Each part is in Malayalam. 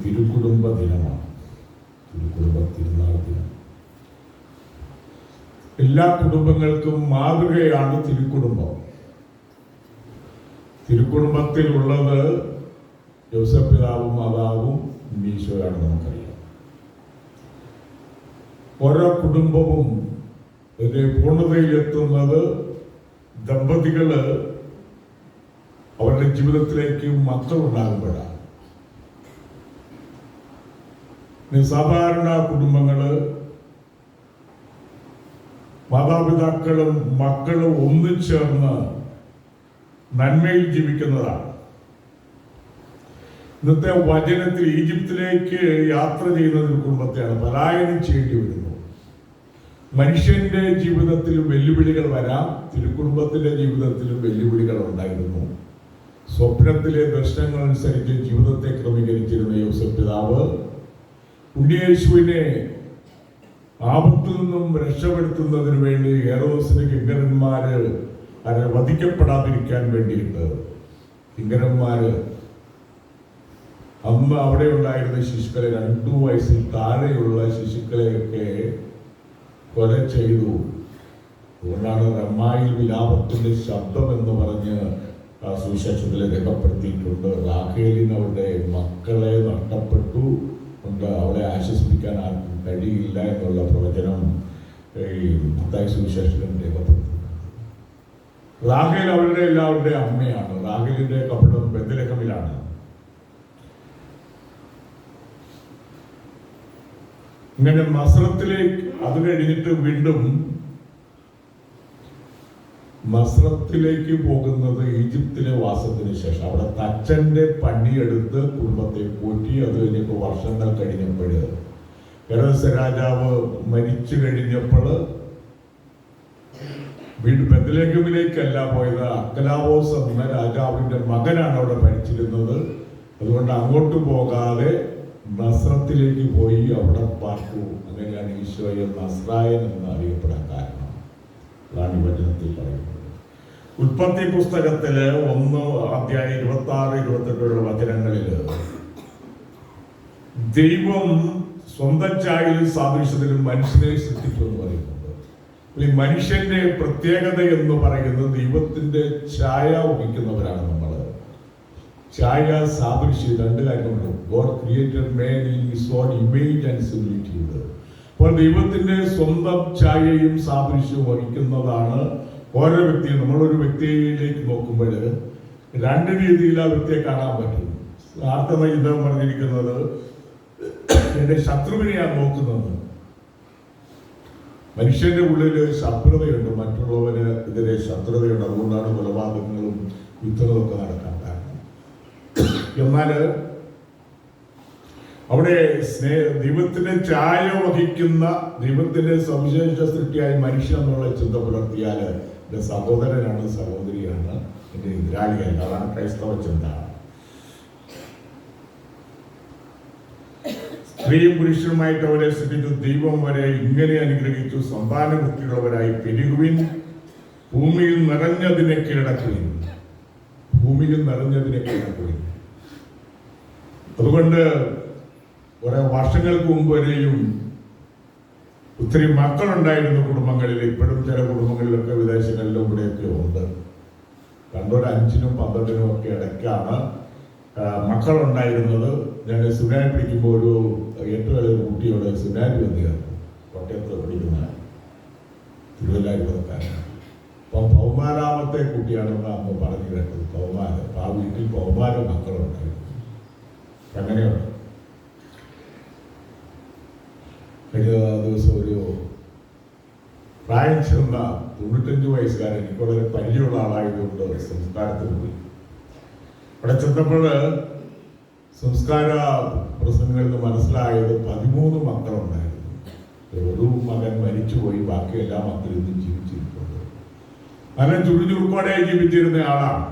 തിരുക്കുടുംബ ദിനമാണ്, തിരുക്കുടുംബ തിരുനാൾ ദിനം. എല്ലാ കുടുംബങ്ങൾക്കും മാതൃകയാണ് തിരുക്കുടുംബം. തിരുക്കുടുംബത്തിലുള്ളത് യോസേപ്പ് പിതാവും മാതാവും ഈശോയാണ് നമുക്കറിയാം. ഓരോ കുടുംബവും ഇതിന്റെ പൂർണ്ണതയിലെത്തുന്നത് ദമ്പതികള് അവരുടെ ജീവിതത്തിലേക്ക് മക്കളുണ്ടാകുമ്പോഴാണ്. സാധാരണ കുടുംബങ്ങള് മാതാപിതാക്കളും മക്കളും ഒന്നിച്ചേർന്ന് നന്മയിൽ ജീവിക്കുന്നതാണ്. ഇന്നത്തെ വചനത്തിൽ ഈജിപ്തിലേക്ക് യാത്ര ചെയ്യുന്ന ഒരു കുടുംബത്തെയാണ് പലായനം ചെയ്യേണ്ടി വരുന്നത്. മനുഷ്യന്റെ ജീവിതത്തിൽ വെല്ലുവിളികൾ വരാം, തിരുക്കുടുംബത്തിന്റെ ജീവിതത്തിലും വെല്ലുവിളികൾ ഉണ്ടായിരുന്നു. സ്വപ്നത്തിലെ ദർശനങ്ങൾ അനുസരിച്ച് ജീവിതത്തെ ക്രമീകരിച്ചിരുന്ന യോസേപ്പ് പിതാവ് ഉണ്ണിയേശുവിനെ ആപത്തിൽ നിന്നും രക്ഷപ്പെടുത്തുന്നതിന് വേണ്ടി ഹെറോദിന്റെ കിങ്കരന്മാര് വധിക്കപ്പെടാതിരിക്കാൻ വേണ്ടിയിട്ട് കിങ്കരന്മാര് അന്ന് അവിടെ ഉണ്ടായിരുന്ന ശിശുക്കളെ 2 വയസ്സിൽ താഴെയുള്ള ശിശുക്കളെയൊക്കെ കൊല ചെയ്തു. അതുകൊണ്ടാണ് റമ്മായിൽ വിലാപത്തിന്റെ ശബ്ദം എന്ന് പറഞ്ഞ് സുവിശേഷത്തിൽ രേഖപ്പെടുത്തിയിട്ടുണ്ട്. റാഖേലിന് അവരുടെ മക്കളെ നഷ്ടപ്പെട്ടു കൊണ്ട് അവളെ ആശ്വസിപ്പിക്കാൻ ആർക്കും കഴിയില്ല എന്നുള്ള പ്രവചനം ഈ മത്തായി സുവിശേഷത്തിൽ രേഖപ്പെടുത്തിയിട്ടുണ്ട്. റാഖേൽ അവരുടെ എല്ലാവരുടെ അമ്മയാണ്. റാഖേലിന്റെ കപടം ബെത്ലഹേമിലാണ്. ഇങ്ങനെ മസ്രത്തിലേക്ക്, അത് കഴിഞ്ഞിട്ട് വീണ്ടും മസ്രത്തിലേക്ക് പോകുന്നത് ഈജിപ്തിലെ വാസത്തിന് ശേഷം. അവിടെ തച്ചന്റെ പണിയെടുത്ത് കുടുംബത്തെ പോറ്റി. അത് കഴിഞ്ഞപ്പോൾ വർഷങ്ങൾ കഴിഞ്ഞപ്പോൾ ഹെറോദ് രാജാവ് മരിച്ചു കഴിഞ്ഞപ്പോൾ വീണ്ടും ബെത്ലഹേമിലേക്കല്ല പോയത്. അർക്കലാവോസ് എന്ന രാജാവിന്റെ മകനാണ് അവിടെ ഭരിച്ചിരുന്നത്. അതുകൊണ്ട് അങ്ങോട്ട് പോകാതെ നസ്രത്തിലേക്ക് പോയി അവിടെ പാർത്തു. അങ്ങനെയാണ് ഈശോയെ നസ്രായൻ എന്ന് അറിയപ്പെടാൻ കാരണം. അതാണ് ഈ വചനത്തിൽ പറയുന്നത്. ഉൽപ്പത്തി പുസ്തകത്തില് 1:26-28 വചനങ്ങളില് ദൈവം സ്വന്തം ഛായയിലും സാദൃശ്യത്തിലും മനുഷ്യനെ സൃഷ്ടിച്ചു എന്ന് പറയുന്നുണ്ട്. ഈ മനുഷ്യന്റെ പ്രത്യേകത എന്ന് പറയുന്നത് ദൈവത്തിന്റെ ഛായ വഹിക്കുന്നവരാണ് നമ്മൾ. ഛായ, സാദൃശ്യം, 2 കാര്യങ്ങളുണ്ട്. God created man in his own image and similitude. അപ്പോൾ ദൈവത്തിന്റെ സ്വന്തം ഛായയും സാദൃശ്യവും വഹിക്കുന്നതാണ് ഓരോ വ്യക്തിയും. നമ്മളൊരു വ്യക്തിയിലേക്ക് നോക്കുമ്പോൾ 2 രീതിയിൽ ആ വ്യക്തിയെ കാണാൻ പറ്റും. ആർത്തവം പറഞ്ഞിരിക്കുന്നത് എന്റെ ശത്രുവിനെയാണ് നോക്കുന്നത്. മനുഷ്യന്റെ ഉള്ളിൽ ശത്രുതയുണ്ട്, മറ്റുള്ളവന് എതിരെ ശത്രുതയുണ്ട്. അതുകൊണ്ടാണ് കൊലപാതകങ്ങളും യുദ്ധങ്ങളും ഒക്കെ നടക്കാൻ കാരണം. എന്നാല് അവിടെ ദൈവത്തിന്റെ ഛായ വഹിക്കുന്ന ദൈവത്തിന്റെ സവിശേഷ സൃഷ്ടിയായ മനുഷ്യൻ എന്നുള്ള ചിന്ത പുലർത്തിയാൽ എന്റെ സഹോദരനാണ്, സഹോദരിയാണ്, എന്റെ എതിരാളിയല്ല. അതാണ് ക്രൈസ്തവ ചിന്ത. സ്ത്രീയും പുരുഷനുമായിട്ട് അവരെ സൃഷ്ടിച്ചു. ദൈവം വരെ ഇങ്ങനെ അനുഗ്രഹിച്ചു: സന്താനവൃത്തിയുള്ളവരായി പെരുകുവിൻ, ഭൂമിയിൽ നിറഞ്ഞതിനെ കീഴടക്കുവിൻ. ഭൂമിയിൽ നിറഞ്ഞതിനെ കീഴടക്കുവിൻ. അതുകൊണ്ട് കുറെ വർഷങ്ങൾക്ക് മുമ്പ് വരെയും ഒത്തിരി മക്കളുണ്ടായിരുന്ന കുടുംബങ്ങളിൽ, ഇപ്പോഴും ചില കുടുംബങ്ങളിലൊക്കെ വിദേശങ്ങളിലും ഇവിടെയൊക്കെ ഉണ്ട്. 2, 5, 12 ഒക്കെ ഇടയ്ക്കാണ് മക്കളുണ്ടായിരുന്നത്. ഞാൻ സുനാരി പിടിക്കുമ്പോൾ ഒരു 8 വയസ്സുള്ള കുട്ടിയോട് സുനാരി വന്നിരുന്നു. കോട്ടയത്ത് പഠിക്കുന്ന തിരുവല്ലായിരക്കാരൻ. അപ്പം 14ാമത്തെ കുട്ടിയാണെന്ന് അമ്മ പറഞ്ഞു കേട്ടത്. പൗമാര്, ആ വീട്ടിൽ 14 മക്കളുണ്ടായിരുന്നു. അങ്ങനെയുണ്ട്. കഴിഞ്ഞ ദിവസം ഒരു പ്രായം ചെന്ന 95 വയസ്സുകാരൻ, എനിക്ക് വളരെ പരിചയമുള്ള ആളായതുകൊണ്ട് സംസ്കാരത്തിന് പോയി. അവിടെ ചെന്നപ്പോൾ സംസ്കാര പ്രസംഗങ്ങളിൽ നിന്ന് മനസ്സിലായത് 13 മക്കളുണ്ടായിരുന്നു. ഒരു മകൻ മരിച്ചുപോയി, ബാക്കി എല്ലാ മക്കളും ഇന്നും ജീവിച്ചിരിക്കുന്നത്. അങ്ങനെ ചുടുചുറുക്കോടെ ജീവിച്ചിരുന്ന ആളാണ്.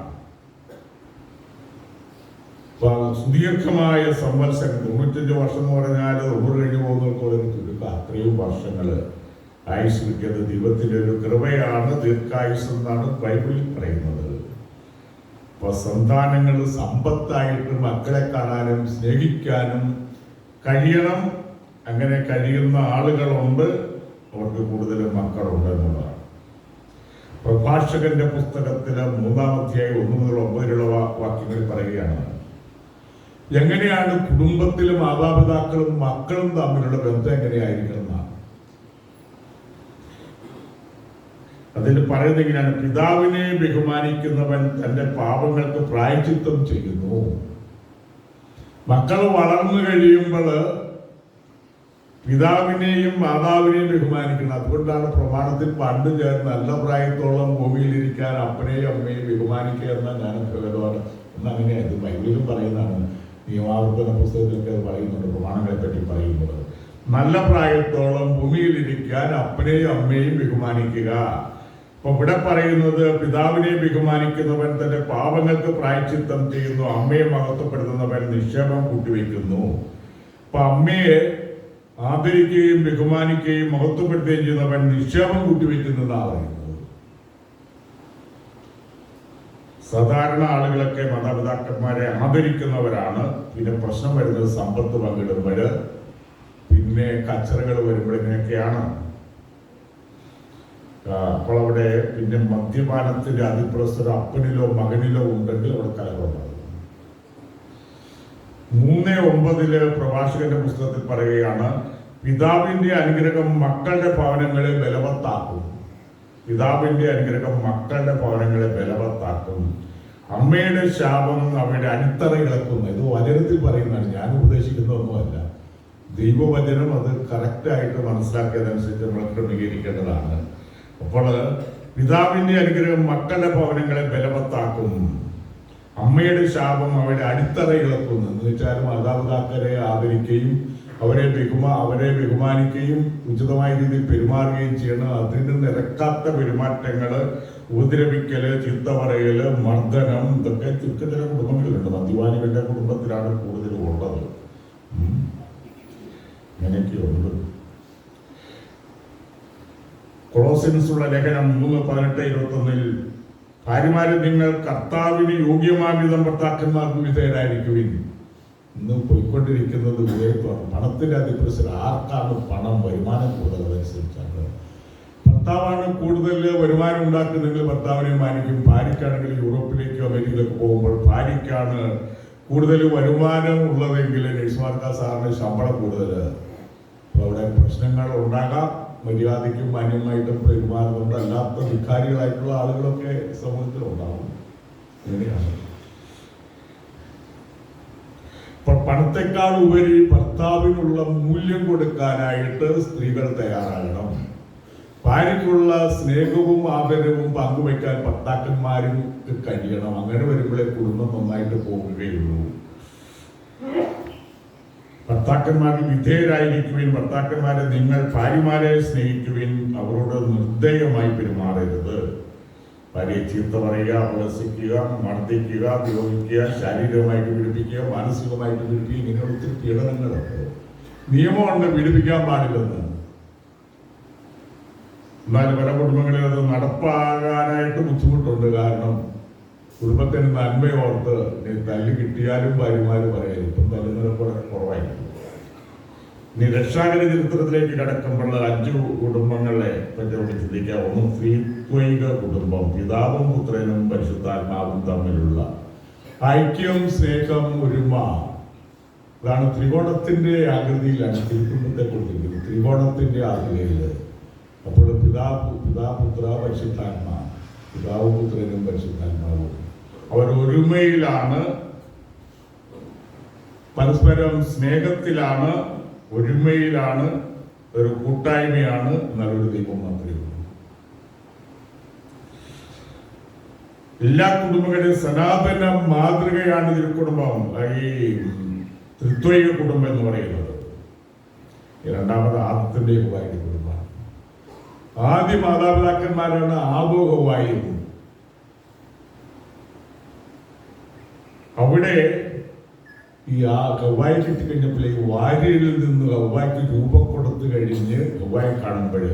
സുദീർഘമായ സംവത്സരം, 95 വർഷം എന്ന് പറഞ്ഞാൽ 90 കഴിഞ്ഞ് പോകുന്നവർക്ക് വളരെ ചുരുക്കം. അത്രയും വർഷങ്ങള് ആയുസ് കിട്ടിയത് ദൈവത്തിൻ്റെ ഒരു കൃപയാണ്, ദീർഘായുസ് എന്നാണ് ബൈബിളിൽ പറയുന്നത്. അപ്പൊ സന്താനങ്ങൾ സമ്പത്തായിട്ട് മക്കളെ കാണാനും സ്നേഹിക്കാനും കഴിയണം. അങ്ങനെ കഴിയുന്ന ആളുകളുണ്ട്, അവർക്ക് കൂടുതൽ മക്കളുണ്ട് എന്നുള്ളതാണ്. പ്രഭാഷകന്റെ പുസ്തകത്തിലെ 3-ാം അധ്യായം 1 മുതൽ 9 വരെയുള്ള വാക്യങ്ങളിൽ പറയുകയാണ്, എങ്ങനെയാണ് കുടുംബത്തിലും മാതാപിതാക്കളും മക്കളും തമ്മിലുള്ള ബന്ധം എങ്ങനെയായിരിക്കണം എന്നാണ്. അതിൽ പറയുന്നത് എങ്ങനെയാണ്? പിതാവിനെ ബഹുമാനിക്കുന്നവൻ തന്റെ പാപങ്ങൾക്ക് പ്രായശ്ചിത്തം ചെയ്യുന്നു. മക്കൾ വളർന്നു കഴിയുമ്പോൾ പിതാവിനെയും മാതാവിനെയും ബഹുമാനിക്കണം. അതുകൊണ്ടാണ് പ്രമാണത്തിൽ പണ്ട് ചേർന്ന് നല്ല പ്രായത്തോളം ഭൂമിയിലിരിക്കാൻ അപ്പനെയും അമ്മയും ബഹുമാനിക്കുക എന്ന ജ്ഞാനപ്രകടമാണ് എന്നങ്ങനെ അത് ബൈബിളിലും പറയുന്നതാണ്. നിയമാവർത്തന പുസ്തകത്തിലൊക്കെ അത് പറയുന്നുണ്ട്, പ്രമാണങ്ങളെ പറ്റി പറയുന്നത്. നല്ല പ്രായത്തോളം ഭൂമിയിലിരിക്കാൻ അപ്പനെയും അമ്മയും ബഹുമാനിക്കുക. അപ്പൊ ഇവിടെ പറയുന്നത് പിതാവിനെ ബഹുമാനിക്കുന്നവൻ തന്റെ പാപങ്ങൾക്ക് പ്രായശ്ചിത്തം ചെയ്യുന്നു, അമ്മയെ മഹത്വപ്പെടുത്തുന്നവൻ നിക്ഷേപം കൂട്ടിവെക്കുന്നു. അപ്പൊ അമ്മയെ ആദരിക്കുകയും ബഹുമാനിക്കുകയും മഹത്വപ്പെടുത്തുകയും ചെയ്യുന്നവൻ നിക്ഷേപം കൂട്ടിവെക്കുന്നതാണ് പറയുന്നത്. സാധാരണ ആളുകളൊക്കെ മാതാപിതാക്കന്മാരെ ആദരിക്കുന്നവരാണ്. പിന്നെ പ്രശ്നം വരുന്നത് സമ്പത്ത് പങ്കിടുമ്പോൾ, പിന്നെ കച്ചറകൾ വരുമ്പോൾ ഇങ്ങനെയൊക്കെയാണ്. അപ്പോൾ അവിടെ പിന്നെ മദ്യപാനത്തിന്റെ അതിപ്രസരം അപ്പനിലോ മകനിലോ ഉണ്ടെങ്കിൽ അവിടെ കലഹമുണ്ടാകും. 3:9 പ്രഭാഷകന്റെ പുസ്തകത്തിൽ പറയുകയാണ്, പിതാവിന്റെ അനുഗ്രഹം മക്കളുടെ ഭവനങ്ങളെ ബലവത്താക്കും. പിതാവിന്റെ അനുഗ്രഹം മക്കളുടെ ഭവനങ്ങളെ ബലവത്താക്കും. അമ്മയുടെ ശാപം അവരുടെ അടിത്തറ ഇളക്കുന്നു. ഇത് വചനത്തിൽ പറയുന്നതാണ്, ഞാൻ ഉപദേശിക്കുന്നതൊന്നുമല്ല. ദൈവവചനം അത് കറക്റ്റായിട്ട് മനസ്സിലാക്കിയതനുസരിച്ച് നമ്മൾ ക്രമീകരിക്കേണ്ടതാണ്. അപ്പോൾ പിതാവിന്റെ അനുഗ്രഹം മക്കളുടെ ഭവനങ്ങളെ ബലവത്താക്കും, അമ്മയുടെ ശാപം അവരുടെ അടിത്തറ ഇളക്കുന്നു. എന്ന് വെച്ചാൽ മാതാപിതാക്കളെ ആദരിക്കുകയും അവരെ ബഹുമാനിക്കുകയും ഉചിതമായ രീതിയിൽ പെരുമാറുകയും ചെയ്യണം. അതിന് നിരക്കാത്ത പെരുമാറ്റങ്ങള്, ഉപദ്രവിക്കല്, ചീത്ത പറയല്, മർദ്ദനം, ഇതൊക്കെ ചുരുക്കം ചില കുടുംബങ്ങളിലുണ്ട്. മദ്യപാനികളുടെ കുടുംബത്തിലാണ് കൂടുതലും ഉള്ളത്. അങ്ങനെയൊക്കെയുണ്ട്. കൊളോസ്യൻസുള്ള ലേഖനം 3:18-21 ഭാര്യമാരെ നിങ്ങൾ കർത്താവിന് യോഗ്യമായ വിധം ഭർത്താക്കന്മാർക്ക് വിധേയരായിരിക്കുവിൻ. ഇന്ന് പോയിക്കൊണ്ടിരിക്കുന്നത് വിധേയത്വമാണ്. പണത്തിന്റെ അതിപ്രസരം. ആർക്കാണ് പണം വരുമാനം കൂടുതൽ അതനുസരിച്ചാണ്. ഭർത്താവാണ് കൂടുതൽ വരുമാനം ഉണ്ടാക്കുന്നെങ്കിൽ ഭർത്താവിനെ മാനിക്കും. ഭാര്യയ്ക്കാണെങ്കിൽ യൂറോപ്പിലേക്കോ അമേരിക്കയിലേക്കോ പോകുമ്പോൾ ഭാര്യയ്ക്കാണ് കൂടുതൽ വരുമാനം ഉള്ളതെങ്കിൽ നഴ്സുമാർക്ക് സാറിന് ശമ്പളം കൂടുതൽ. അവിടെ പ്രശ്നങ്ങൾ ഉണ്ടാകാം. മര്യാദയ്ക്കും മാന്യമായിട്ടും പെരുമാറുന്നുണ്ട്. അല്ലാത്ത ധിക്കാരികളായിട്ടുള്ള ആളുകളൊക്കെ സമൂഹത്തിലുണ്ടാവും. അങ്ങനെയാണ്. ഇപ്പൊ പണത്തെക്കാൾ ഉപരി ഭർത്താവിനുള്ള മൂല്യം കൊടുക്കാനായിട്ട് സ്ത്രീകൾ തയ്യാറാകണം. ഭാര്യയ്ക്കുള്ള സ്നേഹവും ആദരവും പങ്കുവയ്ക്കാൻ ഭർത്താക്കന്മാർക്ക് കഴിയണം. അങ്ങനെ വരുമ്പോഴേ കുടുംബം നന്നായിട്ട് പോകുകയുള്ളൂ. ഭർത്താക്കന്മാർക്ക് വിധേയരായിരിക്കുവിൻ. ഭർത്താക്കന്മാരെ നിങ്ങൾ ഭാര്യമാരെ സ്നേഹിക്കുവിൻ. അവരോട് നിർദ്ദയമായി പെരുമാറരുത്. ഭാര്യയെ ചീത്ത പറയുക, അപഹസിക്കുക, മർദ്ദിക്കുക, ദ്രോഹിക്കുക, ശാരീരികമായിട്ട് പീഡിപ്പിക്കുക, മാനസികമായിട്ട് പീഡിപ്പിക്കുക, ഇങ്ങനെയുള്ള ഒത്തിരി പീഡനങ്ങളുണ്ട്. നിയമമുണ്ട് പീഡിപ്പിക്കാൻ പാടില്ലെന്ന്. എന്നാൽ പല കുടുംബങ്ങളിൽ അത് നടപ്പാകാനായിട്ട് ബുദ്ധിമുട്ടുണ്ട്. കാരണം കുടുംബത്തിന് നന്മയോർത്ത് തല്ല് കിട്ടിയാലും ഭാര്യമാര് പറയാം ഇപ്പം തല്ലുന്നത് കുറവായിരിക്കും. ഇനി രക്ഷാകര ചരിത്രത്തിലേക്ക് കടക്കുമ്പോൾ 5 കുടുംബങ്ങളെ പറ്റി നമുക്ക് ചിന്തിക്കാം. ഒന്ന് ത്രിത്വൈക കുടുംബം, പിതാവും പുത്രനും പരിശുദ്ധാത്മാവും തമ്മിലുള്ള ഐക്യം, സ്നേഹം, ഒരുമ. അതാണ് ത്രികോണത്തിന്റെ ആകൃതിയിലാണ് തിരുക്കുടുംബത്തെ കൊടുത്തിരിക്കുന്നത്. ത്രികോണത്തിന്റെ ആകൃതിയിൽ. അപ്പോൾ പിതാപുത്ര പരിശുദ്ധാത്മാ, പിതാവും പുത്രനും പരിശുദ്ധാത്മാവും അവർ ഒരുമയിലാണ്, പരസ്പരം സ്നേഹത്തിലാണ്, ഒരുമയിലാണ്, ഒരു കൂട്ടായ്മയാണ്. നല്ലൊരു ദൈവം മാത്രമേ ഉള്ളൂ. എല്ലാ കുടുംബങ്ങളുടെയും സനാതന മാതൃകയാണ് തിരുക്കുടുംബം, ഈ ത്രിത്വൈക കുടുംബം എന്ന് പറയുന്നത്. രണ്ടാമത് ആദത്തിന്റെ ഹവ്വായുടെ കുടുംബമാണ്. ആദ്യ മാതാപിതാക്കന്മാരാണ് ആദവും ഹവ്വായും. അവിടെ ഈ ഹവ്വായി കിട്ടിക്കഴിഞ്ഞപ്പോൾ ഈ വാര്യയിൽ നിന്ന് ഹവ്വായ്ക്ക് രൂപം കൊടുത്തു കഴിഞ്ഞ് ഹവ്വായി കാണുമ്പോൾ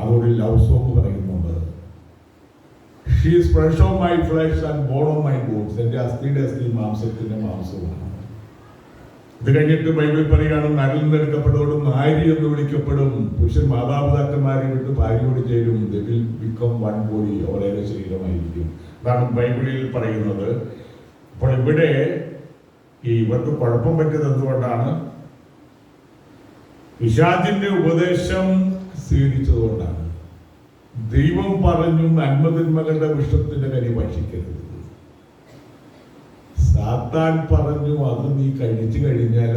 അതൊരു ലവ് സോങ് പറയുന്നുണ്ട്. She is flesh of my flesh and bone of my bones. എൻ്റെ അസ്ഥിയുടെ അസ്ഥി മാംസത്തിന്റെ മാംസമാണ്. ഇത് കഴിഞ്ഞിട്ട് ബൈബിൾ പറയുകയാണ്, നരിൽ നിന്നെടുക്കപ്പെടുവോടും നാരി എന്ന് വിളിക്കപ്പെടും. പുരുഷൻ മാതാപിതാക്കന്മാരെ വിട്ട് ഭാര്യയോട് ചേരും. They will become one body. ഒരേ ശരീരമായിരിക്കും. അതാണ് ബൈബിളിൽ പറയുന്നത്. അപ്പോൾ ഇവിടെ ഇവർക്ക് കുഴപ്പം പറ്റിയത് എന്തുകൊണ്ടാണ്? പിശാചിന്റെ ഉപദേശം സ്വീകരിച്ചതുകൊണ്ടാണ്. ദൈവം പറഞ്ഞു നന്മതിന്മകളുടെ വൃക്ഷത്തിന്റെ കനി ഭക്ഷിക്കരുത്. സാത്താൻ പറഞ്ഞു അത് നീ കഴിച്ചു കഴിഞ്ഞാൽ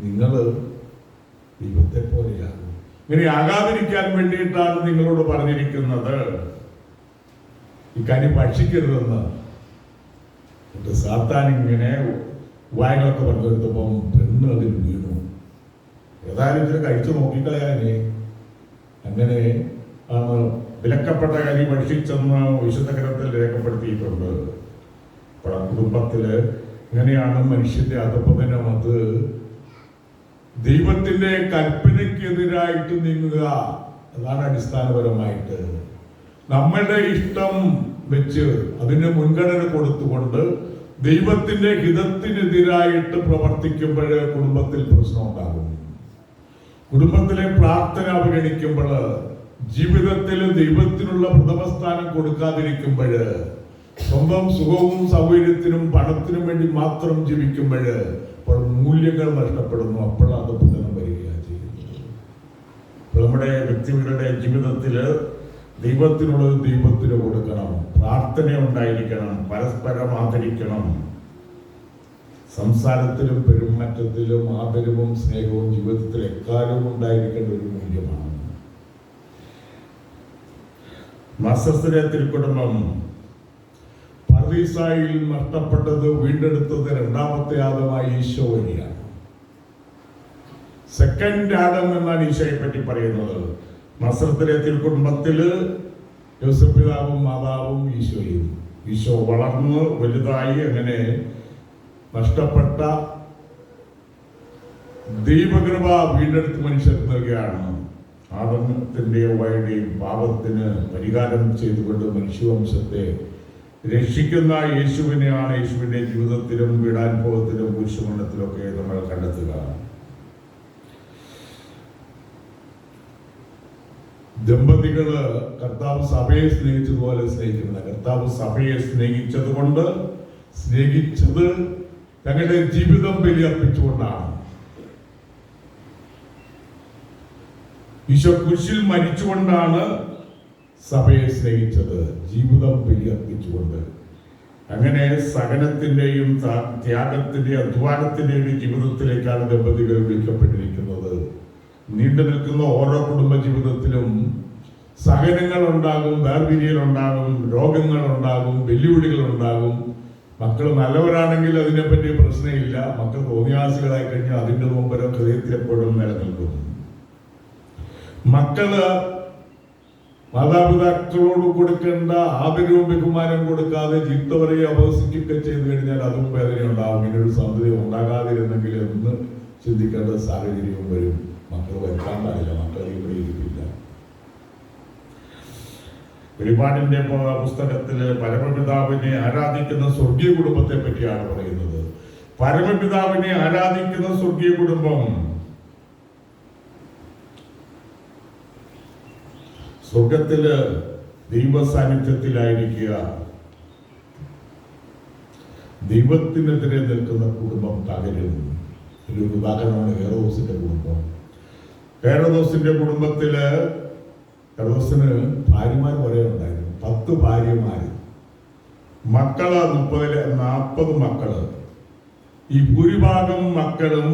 നിങ്ങൾ ദൈവത്തെ പോലെയാകും. ഇങ്ങനെ ആകാതിരിക്കാൻ വേണ്ടിയിട്ടാണ് നിങ്ങളോട് പറഞ്ഞിരിക്കുന്നത് ഈ കനി ഭക്ഷിക്കരുതെന്ന്. സാത്താൻ ഇങ്ങനെ വായകളൊക്കെ പങ്കെടുത്തപ്പം പെണ്ണ് അതിൽ വീണു. ഏതായാലും ഇതിനെ കഴിച്ചു നോക്കിക്കളയാനേ. അങ്ങനെ ആണ് വിലക്കപ്പെട്ട കനി ഭക്ഷിച്ചെന്ന് വിശുദ്ധ ഗ്രന്ഥത്തിൽ രേഖപ്പെടുത്തിയിട്ടുണ്ട്. കുടുംബത്തില് ഇങ്ങനെയാണ് മനുഷ്യന്റെ അധപ്പതനം. അത് ദൈവത്തിന്റെ കൽപ്പനയ്ക്കെതിരായിട്ട് നീങ്ങുക. അതാണ് അടിസ്ഥാനപരമായിട്ട് നമ്മളുടെ ഇഷ്ടം വെച്ച് അതിന് മുൻഗണന കൊടുത്തുകൊണ്ട് ദൈവത്തിന്റെ ഹിതത്തിനെതിരായിട്ട് പ്രവർത്തിക്കുമ്പോൾ കുടുംബത്തിൽ പ്രശ്നം ഉണ്ടാകും. കുടുംബത്തിലെ പ്രാർത്ഥന അവഗണിക്കുമ്പോൾ, ജീവിതത്തിൽ ദൈവത്തിനുള്ള പ്രഥമസ്ഥാനം കൊടുക്കാതിരിക്കുമ്പോൾ, സ്വന്തം സുഖവും സൗകര്യത്തിനും പണത്തിനും വേണ്ടി മാത്രം ജീവിക്കുമ്പോൾ അപ്പോൾ മൂല്യങ്ങൾ നഷ്ടപ്പെടുന്നു. അപ്പോൾ അത് പുതനം വരികയാണ് ചെയ്യുന്നത്. അപ്പോൾ നമ്മുടെ വ്യക്തികളുടെ ജീവിതത്തിൽ ദൈവത്തിനുള്ളത് ദൈവത്തിന് കൊടുക്കണം. പ്രാർത്ഥന ഉണ്ടായിരിക്കണം. പരസ്പരം ആദരിക്കണം. സംസാരത്തിലും പെരുമാറ്റത്തിലും ആദരവും സ്നേഹവും ജീവിതത്തിൽ എക്കാലവും ഉണ്ടായിരിക്കേണ്ട ഒരു മൂല്യമാണ്. മാസത്തിലെ തിരുക്കുടുംബം പർദീസായിൽ നഷ്ടപ്പെട്ടത് വീണ്ടെടുത്തത് രണ്ടാമത്തെ ആദമായി ഈശോ വഴിയാണ്. സെക്കൻഡ് ആഡം എന്നാണ് ഈശോയെ പറ്റി പറയുന്നത്. നസ്രത്തിലെ തിരുക്കുടുംബത്തില് യോസേഫ് പിതാവും മാതാവും ഈശോയും. ഈശോ വളർന്ന് വലുതായി അങ്ങനെ നഷ്ടപ്പെട്ട ദൈവകൃപ വീണ്ടെടുത്ത് മനുഷ്യർക്ക് നൽകുകയാണ്. ആദത്തിന്റെയും ഹവ്വയുടെയും പാപത്തിന് പരിഹാരം ചെയ്തുകൊണ്ട് മനുഷ്യവംശത്തെ രക്ഷിക്കുന്ന യേശുവിനെയാണ് യേശുവിന്റെ ജീവിതത്തിലും പീഡാനുഭവത്തിലും കുരിശുമരണത്തിലൊക്കെ നമ്മൾ കണ്ടെത്തുക. ദമ്പതികള് കർത്താവ് സഭയെ സ്നേഹിച്ചതുപോലെ സ്നേഹിക്കുന്ന, കർത്താവ് സഭയെ സ്നേഹിച്ചത് തങ്ങളുടെ ജീവിതം ബലിയർപ്പിച്ചുകൊണ്ടാണ്. ഈശോ കുരിശിൽ മരിച്ചുകൊണ്ടാണ് സഭയെ സ്നേഹിച്ചത്, ജീവിതം ബലിയർപ്പിച്ചുകൊണ്ട്. അങ്ങനെ സഹനത്തിന്റെയും ത്യാഗത്തിന്റെയും അധ്വാനത്തിന്റെയും ജീവിതത്തിലേക്കാണ് ദമ്പതികൾ വിളിക്കപ്പെട്ടിരിക്കുന്നത്. നീണ്ടു നിൽക്കുന്ന ഓരോ കുടുംബ ജീവിതത്തിലും സഹനങ്ങൾ ഉണ്ടാകും, വേർപിരിയലുണ്ടാകും, രോഗങ്ങൾ ഉണ്ടാകും, വെല്ലുവിളികൾ ഉണ്ടാകും. മക്കൾ നല്ലവരാണെങ്കിൽ അതിനെപ്പറ്റി പ്രശ്നമില്ല. മക്കൾ തോന്നിയാസികളായി കഴിഞ്ഞാൽ അതിൻ്റെ മുമ്പരം ഹൃദയത്തിലെപ്പോഴും നിലനിൽക്കും. മക്കള് മാതാപിതാക്കളോട് കൊടുക്കേണ്ട ആദരവും ബഹുമാനം കൊടുക്കാതെ ചീത്ത പറയുകയോ അപഹസിക്കുകയൊക്കെ ചെയ്തു കഴിഞ്ഞാൽ അതും വേദന ഉണ്ടാവും. ഇങ്ങനൊരു സൗന്ദര്യം ഉണ്ടാകാതിരുന്നെങ്കിൽ എന്ന് ചിന്തിക്കേണ്ട സാഹചര്യവും വരും. മക്കൾ വരുത്താൻ പാടില്ല, മക്കൾ ഇവിടെ ഇരിക്കില്ല. വെളിപാടിന്റെ പുസ്തകത്തില് പരമപിതാവിനെ ആരാധിക്കുന്ന സ്വർഗീയ കുടുംബത്തെ പറ്റിയാണ് പറയുന്നത്. പരമപിതാവിനെ ആരാധിക്കുന്ന സ്വർഗീയ കുടുംബം സ്വർഗത്തില് ദൈവ സാന്നിധ്യത്തിലായിരിക്കുക. ദൈവത്തിനെതിരെ നിൽക്കുന്ന കുടുംബം തകരും. ഒരു ഉദാഹരണമാണ് ഹെറോസിന്റെ കുടുംബം. ഹെറോസിന്റെ കുടുംബത്തില് ഹെറോസിന് ഭാര്യമാർ കുറെ ഉണ്ടായിരുന്നു. 10 ഭാര്യമാര്, മക്കള് 40 മക്കള്. ഈ ഭൂരിഭാഗം മക്കളും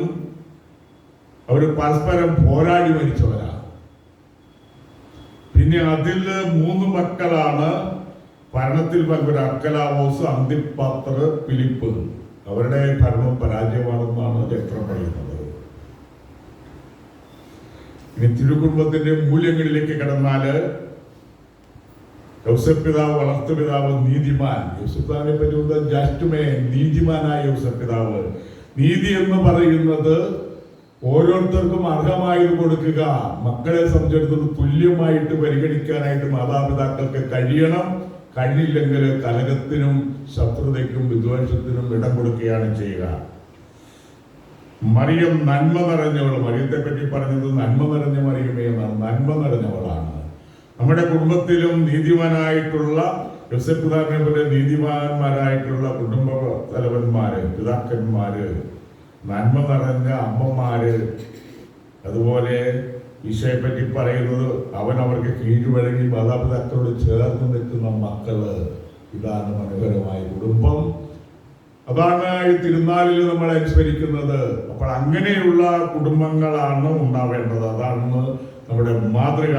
അവര് പരസ്പരം പോരാടി മരിച്ചവരാ. പിന്നെ അതില് 3 മക്കളാണ് ഭരണത്തിൽ പങ്കെടുത്ത അർക്കലാവോസ്, അന്തിപ്പാത്ര, ഫിലിപ്പ്. അവരുടെ ഭരണം പരാജയമാണെന്നാണ് ചരിത്രം പറയുന്നത്. ഇനി തിരുകുടുംബത്തിന്റെ മൂല്യങ്ങളിലേക്ക് കടന്നാല് യോസേഫ് പിതാവ്, വളർത്തു പിതാവ്, നീതിമാൻ. യോസേഫ് പിതാവിനെ പറ്റി ജാസ്റ്റുമേ, നീതിമാനായ യോസേഫ് പിതാവ്. നീതി എന്ന് പറയുന്നത് ഓരോരുത്തർക്കും അർഹമായത് കൊടുക്കുക. മക്കളെ സംബന്ധിച്ചിടത്തോളം തുല്യമായിട്ട് പരിഗണിക്കാനായിട്ട് മാതാപിതാക്കൾക്ക് കഴിയണം. കഴിയില്ലെങ്കിൽ കലഹത്തിനും ശത്രുതയ്ക്കും വിദ്വേഷത്തിനും ഇടം കൊടുക്കുകയാണ് ചെയ്യുക. മറിയം നന്മ നിറഞ്ഞവൾ. മറിയത്തെ പറ്റി പറഞ്ഞത് നന്മ നിറഞ്ഞ മറിയമേ എന്നാണ്. നന്മ നിറഞ്ഞവളാണ്. നമ്മുടെ കുടുംബത്തിലും നീതിമാനായിട്ടുള്ള യോസേഫ് പിതാവിനെ പോലെ നീതിമാന്മാരായിട്ടുള്ള കുടുംബ തലവന്മാര്, പിതാക്കന്മാര്, നന്മ നിറഞ്ഞ അമ്മമാര്, അതുപോലെ ഈശോയെ പറ്റി പറയുന്നത് അവൻ അവർക്ക് കീഴ്വഴങ്ങി മാതാപിതാക്കളോട് ചേർന്ന് നിൽക്കുന്ന മക്കള്. ഇതാണ് മനോഹരമായ കുടുംബം. അതാണ് ഈ തിരുനാളിൽ നമ്മൾ അനുസ്മരിക്കുന്നത്. അപ്പോൾ അങ്ങനെയുള്ള കുടുംബങ്ങളാണ് ഉണ്ടാവേണ്ടത്. അതാണ് നമ്മുടെ മാതൃക.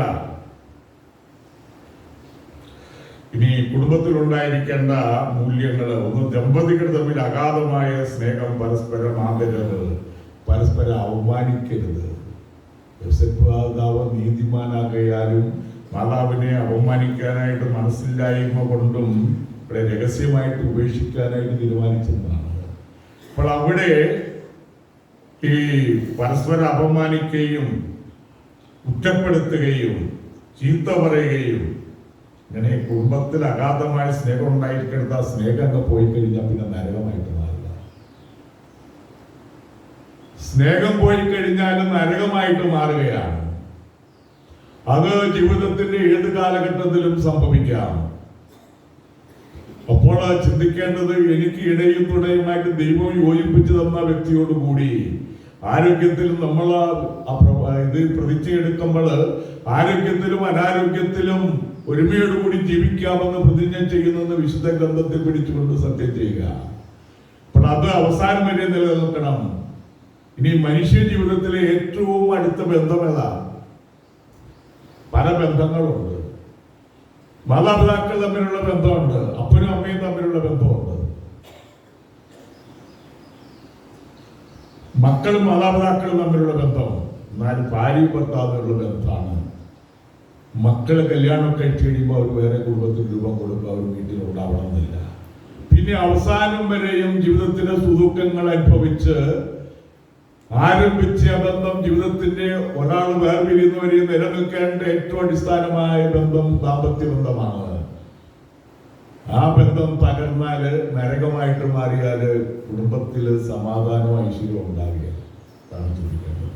ഇനി കുടുംബത്തിൽ ഉണ്ടായിരിക്കേണ്ട മൂല്യങ്ങൾ: ഒന്ന്, ദമ്പതികൾ തമ്മിൽ അഗാധമായ സ്നേഹം, പരസ്പരം ആദരവ്, പരസ്പരം അവമാനിക്കരുത്. യോസേഫ് നീതിമാനാകയാലും മാതാവിനെ അപമാനിക്കാനായിട്ട് മനസ്സില്ലായ്മ കൊണ്ടും ഇവിടെ രഹസ്യമായിട്ട് ഉപേക്ഷിക്കാനായിട്ട് തീരുമാനിച്ചതാണ്. അപ്പോൾ അവിടെ ഈ പരസ്പരം അപമാനിക്കുകയും കുറ്റപ്പെടുത്തുകയും ചീത്ത പറയുകയും ഇങ്ങനെ കുടുംബത്തിൽ അഗാധമായ സ്നേഹം ഉണ്ടായിരിക്കരുത്. ആ സ്നേഹം അങ്ങ് പോയി കഴിഞ്ഞാൽ പിന്നെ നരകമായിട്ട് മാറില്ല. സ്നേഹം പോയി കഴിഞ്ഞാൽ നരകമായിട്ട് മാറുകയാണ്. അത് ജീവിതത്തിന്റെ ഏത് കാലഘട്ടത്തിലും സംഭവിക്കാം. അപ്പോൾ ചിന്തിക്കേണ്ടത്, എനിക്ക് ഇടയും തുണയുമായിട്ട് ദൈവം യോജിപ്പിച്ചു തന്ന വ്യക്തിയോട് കൂടി ആരോഗ്യത്തിലും നമ്മൾ ഇത് പ്രതിജ്ഞയെടുക്കുമ്പോൾ ആരോഗ്യത്തിലും അനാരോഗ്യത്തിലും ഒരുമയോടുകൂടി ജീവിക്കാമെന്ന് പ്രതിജ്ഞ ചെയ്യുന്നത് വിശുദ്ധ ഗ്രന്ഥത്തിൽ പിടിച്ചുകൊണ്ട് സത്യം ചെയ്യുക. അപ്പോൾ അത് അവസാനം വരെ നിലനിൽക്കണം. ഇനി മനുഷ്യ ജീവിതത്തിലെ ഏറ്റവും അടുത്ത ബന്ധം ഏതാ? പല ബന്ധങ്ങളുണ്ട്. മാതാപിതാക്കൾ തമ്മിലുള്ള ബന്ധമുണ്ട്, അപ്പനും അമ്മയും തമ്മിലുള്ള ബന്ധമുണ്ട്, മക്കളും മാതാപിതാക്കളും തമ്മിലുള്ള ബന്ധം. എന്നാൽ ഭാര്യ ഭർത്താവിനുള്ള ബന്ധമാണ്. മക്കളെ കല്യാണം കഴിച്ചു കഴിയുമ്പോൾ അവർ വേറെ കുടുംബത്തിൽ രൂപം കൊടുക്കുക, അവർ വീട്ടിൽ ഉണ്ടാവണമെന്നില്ല. പിന്നെ അവസാനം വരെയും ജീവിതത്തിന്റെ സുദുഃഖങ്ങൾ അനുഭവിച്ച് ആരംഭിച്ച ബന്ധം ജീവിതത്തിന്റെ ഒരാൾ വേർപിരിയുന്നവരെ നിലനിൽക്കേണ്ട ഏറ്റവും അടിസ്ഥാനമായ ബന്ധം ദാമ്പത്യ ബന്ധമാണ്. ആ ബന്ധം തകർന്നാല്, നരകമായിട്ട് മാറിയാല് കുടുംബത്തിൽ സമാധാനവും ഐശ്വര്യവും ഉണ്ടാവുകയാണ്. അതാണ് ചിന്തിക്കേണ്ടത്.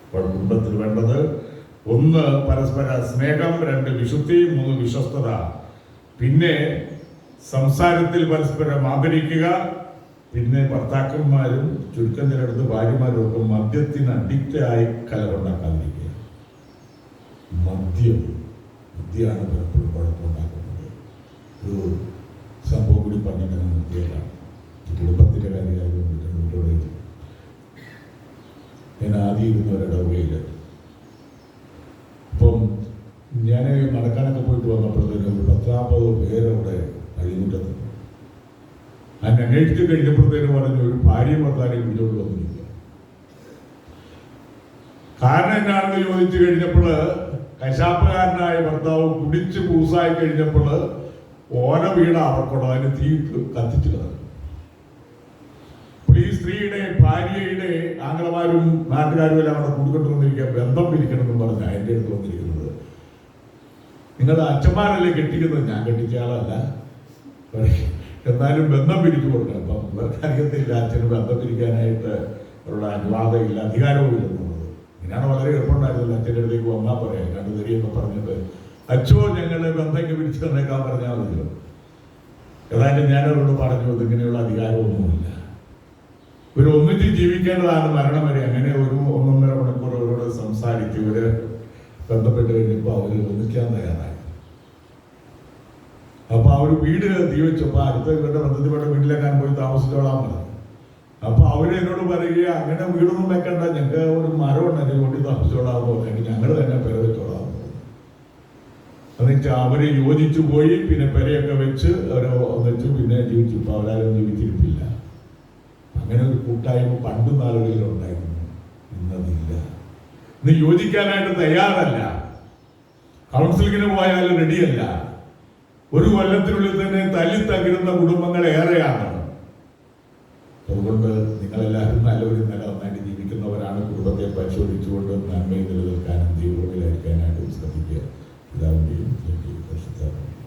അപ്പോൾ കുടുംബത്തിൽ വേണ്ടത്: ഒന്ന്, പരസ്പര സ്നേഹം; രണ്ട്, വിശുദ്ധി; മൂന്ന്, വിശ്വസ്തത. പിന്നെ സംസാരത്തിൽ പരസ്പരം ആദരിക്കുക. പിന്നെ ഭർത്താക്കന്മാരും ചുരുക്കം ചിലടത്ത് ഭാര്യമാരും ഒക്കെ മദ്യത്തിന് അഡിക്റ്റായി കലവുണ്ടാക്കാതിരിക്കുക. മദ്യമാണ് പലപ്പോഴും കുഴപ്പമുണ്ടാക്കുന്നത്. ഒരു സംഭവം കൂടി പറഞ്ഞിട്ട് നിർത്തിയതാണ്. കുടുംബത്തിൻ്റെ കാര്യമായതുകൊണ്ട് ഞാൻ ആദ്യം ഇരുന്ന ഒരിടവകയിൽ, അപ്പം ഞാൻ നടക്കാനൊക്കെ പോയിട്ട് വന്നപ്പോഴത്തേക്കും ഒരു 10-50 പേരവിടെ അഴിമുറ്റത്ത്. അതിന് അന്വേഷിച്ച് കഴിഞ്ഞപ്പോഴത്തേനും പറഞ്ഞു, ഒരു ഭാര്യയും ഭർത്താവിനെയും വിളിച്ചോണ്ട് വന്നിരിക്കുക. കാരണം എന്നാണെന്ന് ചോദിച്ചു കഴിഞ്ഞപ്പോൾ, കശാപ്പുകാരനായ ഭർത്താവ് കുടിച്ച് പൂസായി കഴിഞ്ഞപ്പോൾ ഓല വീണ അവർക്കുള്ളത്, അതിന് തീ കത്തിച്ചു കളഞ്ഞു. ഈ സ്ത്രീയുടെ ഭാര്യയുടെ ആംഗളമാരും നാട്ടുകാരും എല്ലാം അവിടെ കൂടിക്കൊണ്ട് വന്നിരിക്കുക, ബന്ധം പിരിക്കണമെന്ന് പറഞ്ഞാൽ എൻ്റെ അടുത്ത് വന്നിരിക്കുന്നത്. നിങ്ങളുടെ അച്ഛന്മാരല്ലേ കെട്ടിക്കുന്നത്, ഞാൻ കെട്ടിച്ച ആളല്ല, എന്നാലും ബന്ധം പിരിച്ചു കൊടുക്കണം. അപ്പം ഇവർക്ക് അറിയത്തില്ല അച്ഛന് ബന്ധം പിരിക്കാനായിട്ട് ഉള്ള അനുവാദം ഇല്ല, അധികാരവും ഇല്ലെന്നുള്ളത്. ഇങ്ങനെയാണ് വളരെ എളുപ്പമുണ്ടായിരുന്നില്ല. അച്ഛൻ്റെ അടുത്തേക്ക് വന്നാൽ പറയാം, രണ്ട് തെരിയൊക്കെ പറഞ്ഞിട്ട് അച്ഛോ ഞങ്ങളുടെ ബന്ധമൊക്കെ പിരിച്ചു തന്നേക്കാൻ പറഞ്ഞാൽ മതിയോ. ഏതായാലും ഞാനവരോട് പറഞ്ഞു, ഇങ്ങനെയുള്ള അധികാരമൊന്നുമില്ല. ഇവർ ഒന്നിച്ച് ജീവിക്കേണ്ടതാണ് മരണം വരെ. അങ്ങനെ ഒരു 1.5 മണിക്കൂർ അവരോട് സംസാരിച്ച് ഇവര് ബന്ധപ്പെട്ട് കഴിഞ്ഞപ്പോൾ അവർ ഒന്നിക്കാൻ തയ്യാറായി. അപ്പൊ അവർ വീട് തീ വെച്ചപ്പോ അടുത്ത ഇവരുടെ ബന്ധത്തിൽപ്പെട്ട വീട്ടിലേക്കാൻ പോയി താമസിച്ചോളാൻ പറഞ്ഞു. അപ്പൊ അവര് എന്നോട് പറയുക, അങ്ങനെ വീടൊന്നും വെക്കണ്ട, ഞങ്ങൾക്ക് ഒരു മരമുണ്ട്, അതിന് വേണ്ടി താമസിച്ചോളാമെന്ന് പറഞ്ഞു. ഞങ്ങൾ തന്നെ പെര വെച്ചോളാം എന്നുവെച്ചാൽ അവര് യോജിച്ചു പോയി. പിന്നെ പെരയൊക്കെ വെച്ച് അവര് ഒന്നിച്ചു പിന്നെ ജീവിച്ചു. ഇപ്പൊ അവരാരും ജീവിച്ചിരിപ്പില്ല. അങ്ങനെ ഒരു കൂട്ടായ്മ പണ്ട് നാളുകളിൽ ഉണ്ടായിരുന്നു, ഇന്നതില്ല. ഇന്ന് യോജിക്കാനായിട്ട് തയ്യാറല്ല. കൗൺസിലിങ്ങിന് പോയാലും റെഡിയല്ല. ഒരു കൊല്ലത്തിനുള്ളിൽ തന്നെ തല്ലി തകരുന്ന കുടുംബങ്ങൾ ഏറെയാണ്. അതുകൊണ്ട് നിങ്ങളെല്ലാവരും നല്ലൊരു നില നന്നായിട്ട് ജീവിക്കും. ജീവിക്കുന്നവരാണ്. കുടുംബത്തെ പരിശോധിച്ചുകൊണ്ട് നന്മയിൽ നിലനിൽക്കാനും ദൈവവിലായിരിക്കാനായിട്ടും ശ്രദ്ധിക്കുക. പിതാവിൻ്റെയും പരിശുദ്ധാത്മാവിന്റെയും